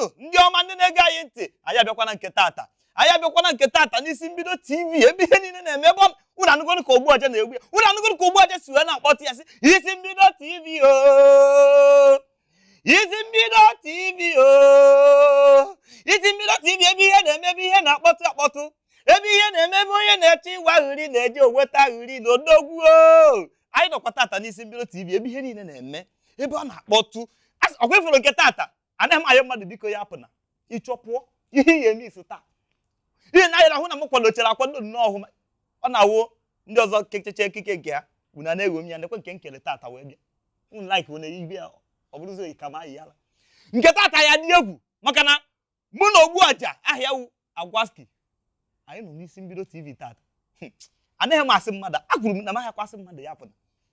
Daalụnụ ndị ọma ndị na-ege anyị ntị. Anyị abịakwana nke tata. Anyị abịakwana nke tata n'isi mbido TV. Ebe ihe niile na-eme ebe unu anụgonu ka Uru Oja na-egbu ya. Unu anụgonu ka Uru Oja si wee na-akpọtụ ya sị isi mbido TV o. Isi mbido TV o. Isi mbido TV ebe ihe na-eme ebe ihe na-akpọtụ akpọtụ. Ebe ihe na-eme ebe onye na-eche ịwa ahụri na-eje oweta ahụri n'odogwu o. Anyị nọkwa tata n'isi mbido TV ebe ihe niile na-eme ebe ọ na-akpọtụ. Ọkwa ifuru nke tata anaghị m ayọ mmadụ biko ya apụna ịchọpụọ ihe ihe eme isi taa. Ihe na ahụ na m kwadochara akwado nnọọ ọ na-awụ ndị ọzọ kecheche ekike nke ha unu na-egho m ya nekwe nke nkele tata wee bịa unu like unu ibe ya ọ bụrụzi oyi kama anyị yala nke tata ya dị egwu maka na mụ na Uru Oja ahịa wu AGWASKI anyị nọ n'isi mbido TV tata. Anaghị m asị mmadụ akwuru m na m ahịakwasị mmadụ ya pụna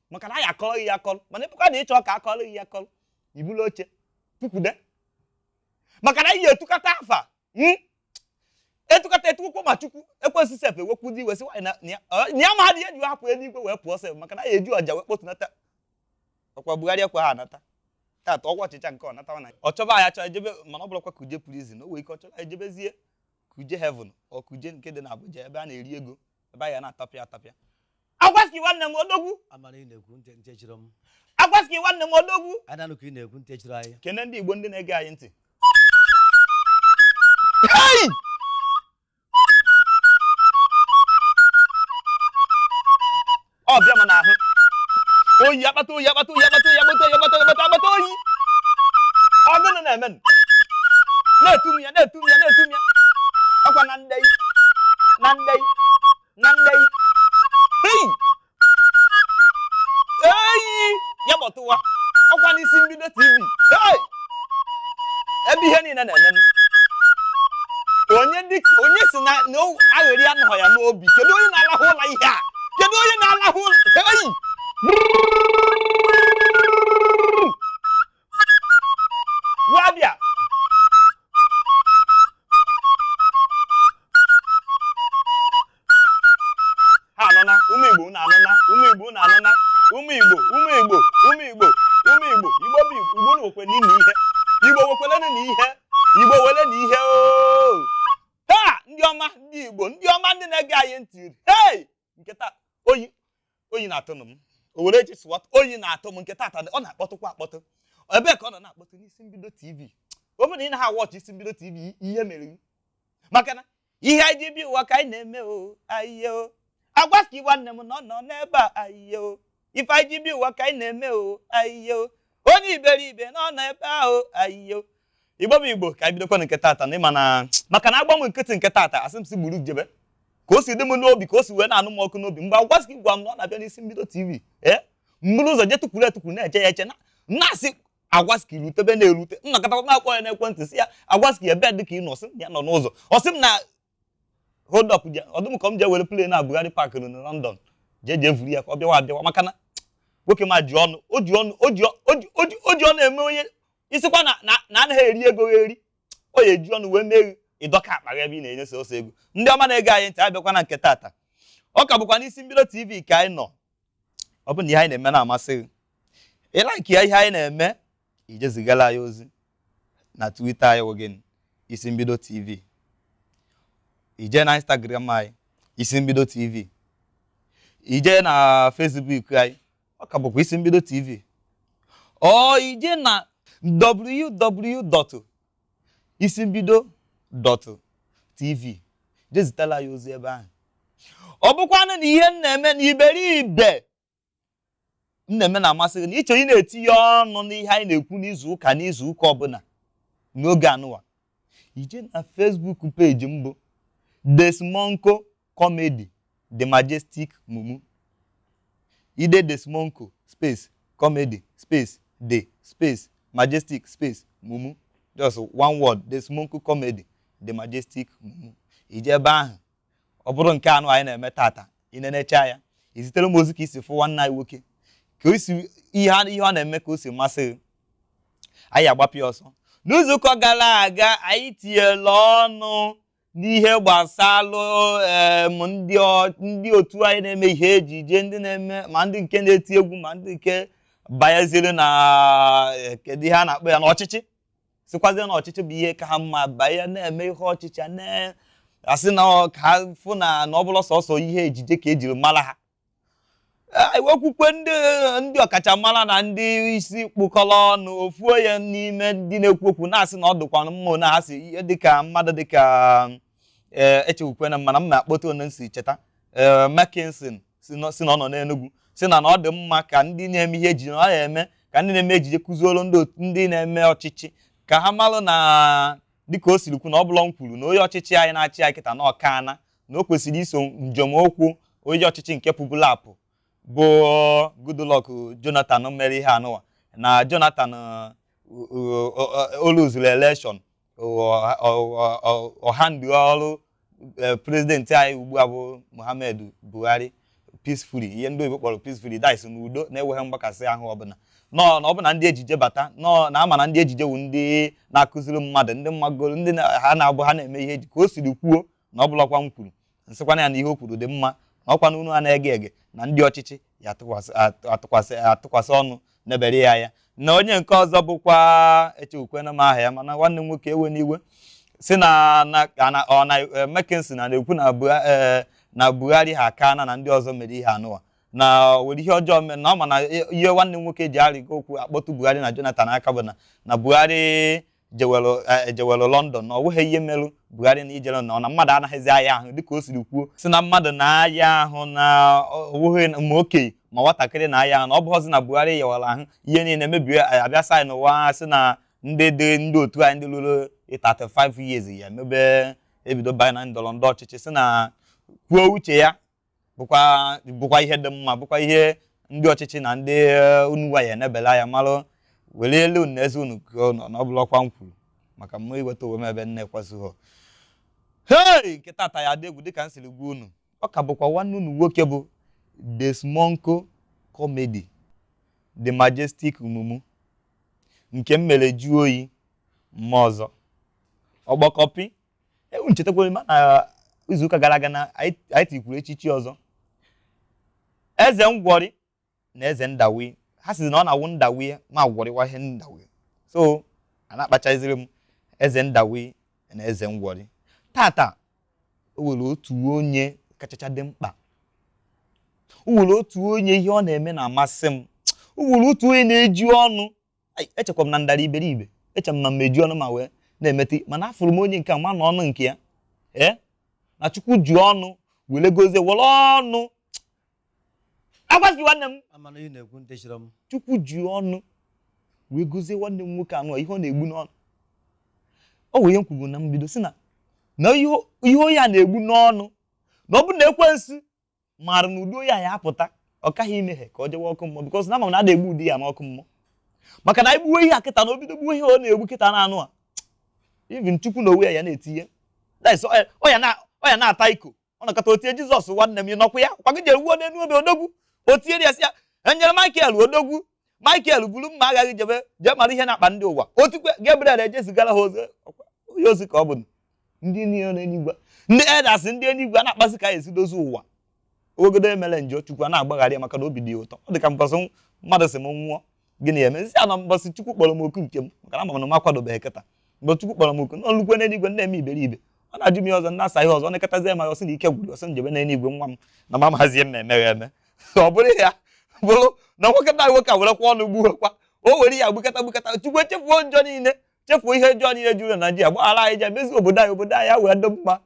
maka na anyị akọrọ ya akọrọ mana ịpụkwa na ịchọ ka akọrọ ya akọrọ ibulu oche tukwude maka na ihe etukata afa etukata etukwu ma chukwu ekwensu sef ewekwu di wesi wanyị na ya ma dị eji hapụ eluigwe wee pụọ sef maka na ya eju Oja wee kpotunata ọkwa Buhari ekwe ha anata tata ọgwụ ọchịcha nke ọ nata na ọ chọba ya chọọ ejebe mana ọ bụrụkwa kuje prison o wee ike ọ chọrọ ejebezie kuje heaven ọ kuje nke dị na Abuja ebe a na-eri ego ebe a ya na-atapịa atapịa. AGWASKI nwanne m odogwu amara ị na-ekwu ntechiri m. AGWASKI nwanne m odogwu Adanụ ka ị na-ekwu ntechiri anyị. Kene ndị Igbo ndị na-ege anyị ntị. Hey! Ọ bịa m n'ahụ. Oyi akpata oyi akpata oyi akpata oyi akpata oyi akpata akpata oyi. Ọ gịnị na-eme? Na-etu m ya na-etu m ya na-etu m ya. Ọkwa na ndey na ndey na ndey. Hey! Hey! Ya gbọtụwa. Ọkwa n'isi mbido TV. Hey! Ebe ihe niile na-eme. Onye si na aghịrị anọghọ ya n'obi. Kedu onye na-alahụ ụlọ ihe a? Kedu onye na-alahụ ụlọ? Hey! Wabịa. Ha anọna, ụmụ Igbo na anọna, ụmụ Igbo na anọna, ụmụ Igbo, ụmụ Igbo, ụmụ Igbo, ụmụ Igbo, Igbo nwekwe n'ihi ihe. Igbo wekwele n'ihe. Igbo wele n'ihe o. Ha ndị ọma ndị Igbo, ndị ọma ndị na-ege anyị ntị. Hey! Nketa oyi na-atụ m. O were echi swat oyi na-atụ m nke tata ọ na-akpọtụkwa akpọtụ. Ebe ka ọ nọ na-akpọtụ n'isi mbido TV. Ọ bụrụ na ị na-ha watch isi mbido TV ihe mere maka na ihe anyị ji bi ụwa ka anyị na-eme o ayiye o. AGWASKI nwanne m nọ n'ebe a ayiye o. Ife anyị ji bi ụwa ka anyị na-eme o ayiye o. Onye iberibe nọ n'ebe ahụ ayiye o. Igbo bụ Igbo ka anyị bidokwa nke tata na ịma na maka na agbanwe nkịtị nke tata asị m si gburu jebe ka o si dị m n'obi ka o si wee na-anụ m ọkụ n'obi mgbe AGWASKI gwa m na ọ na-abịa n'isi mbido TV mbụrụ ụzọ je tukwuru etukwuru na-eche ya eche na-asị AGWASKI rutebe na-erute nnọkọtakwa na-akpọ ya n'ekwentị si ya AGWASKI ebe dị ka ị nọ sị ya nọ n'ụzọ ọ sị m na hold up ọdụm ka m jee were plane na Buhari Park na London jee vuru ya ka ọ bịawa maka na nwoke ma ji ọnụ o ji ọnụ eme onye isikwa na anaghị eri ego eri o ya eji ọnụ wee mee ịdọka akpa ebe ị na-enye ose ego. Ndị ọma na-ege anyị ntị abịakwa na nke tata ọ ka bụkwa n'isi mbido TV ka anyị nọ. Ọ bụ na ihe anyị na-eme na-amasị gị ịlaiki ya ihe anyị na-eme ijezigala anyị ozi na Twitter anyị wogin isi mbido TV, ije na Instagram anyị isi mbido TV, ije na Facebook anyị ọ ka bụkwa isi mbido TV, ọ ije na www.isimbido.tv jezitala ya ozi ebe ahụ. Ọ bụkwanụ na ihe na-eme na iberibe na-eme na-amasị gị na ịchọ ị na-etinye ọnụ n'ihe anyị na-ekwu n'izu ụka ọbụla n'oge anụwa ije na Facebook page mbụ DESMOCO Comedy The Majestic Mumu. Ide DESMOCO space comedy space the space majestic space Mumu, just one word, DESMOCO Comedy The Majestic Mumu. Ije ebe ahụ ọ bụrụ nke anụ anyị na-eme tata ị na-enecha ya izitere m ozi ka isi fụ nwanne anyị nwoke ka o si ihe ọ na-eme ka o si masị anyị agbapịa ọsọ. N'izu ụka gara aga anyị tinyela ọnụ n'ihe gbasalụ ndị otu anyị na-eme ihe ejije ndị na-eme ma ndị nke na-eti egwu ma ndị nke banyeziri na kedu ihe a na-akpọ ya n'ọchịchị sikwazie na ọchịchị bụ ihe ka ha mma banye na-eme ihe ọchịchị asị na ka fụ na ọ bụla sọsọ ihe ejije ka ejiri mara ha okwukwe ndị ọkachamara na ndị isi kpụkọrọ ọnụ ofu onye n'ime ndị na-ekwu okwu na-asị na ọ dịkwa mma na ha si ihe dịka mmadụ dịka echewukwe na mana mma akpọta onye nsi cheta Mackinson si na ọ nọ n'Enugu si na ọ dị mma ka ndị na-eme ihe ejije ọ na-eme ka ndị na-eme ejije kụziolu ndị na-eme ọchịchị ka ha malụ na dịka o siri kwu na ọ bụla m kwuru na onye ọchịchị anyị na-achị anyị kịta na ọkana na o kwesịrị iso njemokwu onye ọchịchị nke pụbụlapụ bụ Goodluck Jonathan mere ihe anụwa na Jonathan oluzuru election ọhandị ọrụ prezidenti anyị ugbu a bụ Muhammadu Buhari peacefully ihe ndị oyibo kpọrọ peacefully dice n'udo na-enweghị mgbakasị ahụ ọbụla na ọ bụ na ndị ejije bata na ama na ndị ejije wu ndị na-akụziri mmadụ ndị mmagoro ndị ha na-abụ ha na-eme ihe ka o siri kwuo na ọ bụlakwa m kwuru nsịkwana ya na ihe o kwuru dị mma na ọkwa n'unu a na-ege ege na ndị ọchịchị ya atụkwasị ọnụ nebere ya na onye nke ọzọ bụkwa echewukwena m aha ya mana nwanne m nwoke ewe n'iwe si na Mackinson na-ekwu na Buhari ha akana na ndị ọzọ mere ihe anụwa na were ihe ọjọọ mere na ọ ma na ihe nwanne m nwoke ji arịgo okwu akpọtụ Buhari na Jonathan aka bụ na Buhari ejewelu London na ọ nweghị ihe merụ Buhari na ijere na mmadụ anaghịzi aya ahụ dịka o siri kwuo si na mmadụ na-aya ahụ na onweghị ma okenye ma nwatakịrị na-aya ahụ na ọ bụghọzi na Buhari yewara ahụ ihe niile mebiri abịa saị n'ụwa si na ndị otu anyị ndị lụrụ 35 years ya emebe ebido banye na ndọrọ ọchịchị si na kwuo uche ya bụkwa ihe dị mma bụkwa ihe ndị ọchịchị na ndị unuwa ya enebela ya marụ were elu na eze unu na ọ bụlọkwa m kwuru maka mma iweta onwe m ebe nne ekwesịghị hei nke tata ya dị egwu dịka m siri gwa unu ọ ka bụkwa nwanne unu nwoke bụ DESMOCO comedy The Majestic Mumu nke m mere jụọ oyi mma ọzọ ọgbakọpi ewu nchetakwere na izuụka gara aga na anyị tikwuru echichi ọzọ eze ngwọrị na eze ndawi ha sizi na ọ na-awụ ndawi ma gwọrịwa ihe ndawi so a na-akpachaziri m eze ndawi na eze ngwọrị tata o nwere otu onye kachacha dị mkpa o nwere otu onye ihe ọ na-eme na-amasị m o nwere otu onye na-eji ọnụ echekwa m na ndara iberibe eche m na mmeji ọnụ ma wee na-emete mana afụrụ m onye nke a ma na ọnụ nke ya na Chukwu ji ọnụ were gozie were ọnụ agwazi nwanne m amana ihe na-ekwu ntechiri m Chukwu ji ọnụ wee gozie nwanne m nwoke anụ ihe ọ na-egbu n'ọnụ ọ wee ihe m kwuru na mbido si na ihe onye a na-egbu n'ọnụ na ọ bụ na ekwensu maara na ụdị onye a ya apụta ọ kaghị imeghe ka ọ jewe ọkụ mmụọ because na ama m na a na-egbu ụdị ya n'ọkụ mmụọ maka na igbuwe ihe a kịta na obido gbuo ihe ọ na-egbu kịta na anụ a even Chukwu na onwe ya na-etinye ọ ya na-ata iko ọ nakọta otie Jizọs nwanne m nọkwa ya kwa gị jere wuo n'elu obe odogwu otie ya sị ya enyere Michael odogwu Michael buru mma agaghị jee mara ihe na-akpa ndị ụwa otukwe Gabriel ejezigara ha onye ozi ka ọ bụ ndị niile n'eluigwe ndị elders ndị eluigwe a na-akpasị ka esi dozi ụwa ogodo emere njọ Chukwu a na-agbagharị maka na obi dị ụtọ ọ dị ka mbọsị mmadụ si m nwụọ gịnị eme nsị ana mbọsị Chukwu kpọrọ m oku nke m maka na ama m na m akwadobeghị kịta mgbe Chukwu kpọrọ m oku n'olukwe n'eluigwe na-eme iberibe ọ na-ajụ m ihe ọzọ ndị asa ihe ọzọ ọ na-ekatazie ma ọsị na ike gwụrụ ọsị njebe n'eluigwe nwa m na ma mahazie m na-emeghe eme ọ bụrụ ya bụrụ na nwoke na nwoke a werekwa ọnụ gbuokwa o were ya gbukata Chukwu echefuo njọ niile chefuo ihe njọ niile juru na Naịjirịa gbaghara anyị je mezi obodo anyị ya wee dị mma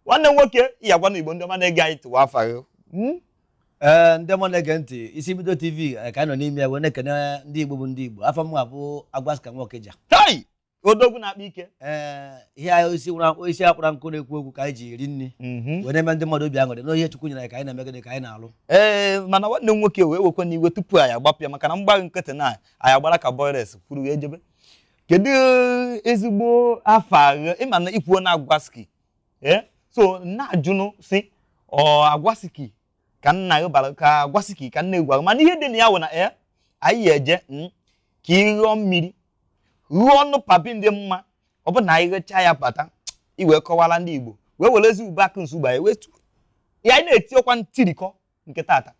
nwanne m nwoke ya gwa na Igbo ndị ọma na-ege anyị tụwa afa gị ndị ọma na-ege ntị isi bido TV ka anyị nọ n'ime ya wee na-ekene ndị Igbo bụ ndị Igbo afọ m abụ Agwaska Nwokeja tai odogwu na-akpa ike ihe anyị isi akpụra nkụ na-ekwu okwu ka anyị ji eri nri wee na-eme ndị mmadụ obi aṅụrị n'ihe Chukwu nyere ka anyị na-eme gịnị ka anyị na-alụ mana nwanne m nwoke wee wekwe n'iwe tupu anyị agbapụ ya maka na mgbaghị nkịtị na anyị agbara ka boyres kwuru wee jebe kedu ezigbo afa ịma na ikwuo na Agwaski so na-ajụnụ si Agwaski ka nna gị bara ka Agwaski ka nna egwu mana ihe dị na ya wụ na anyị eje ka ịghọọ mmiri ruo ọnụ papi ndị mma ọ bụ na anyị ghecha ya bata iwee kọwara ndị Igbo wee werezi ube akụ nsugba ya anyị na-eti ọkwa ntirikọ nke tata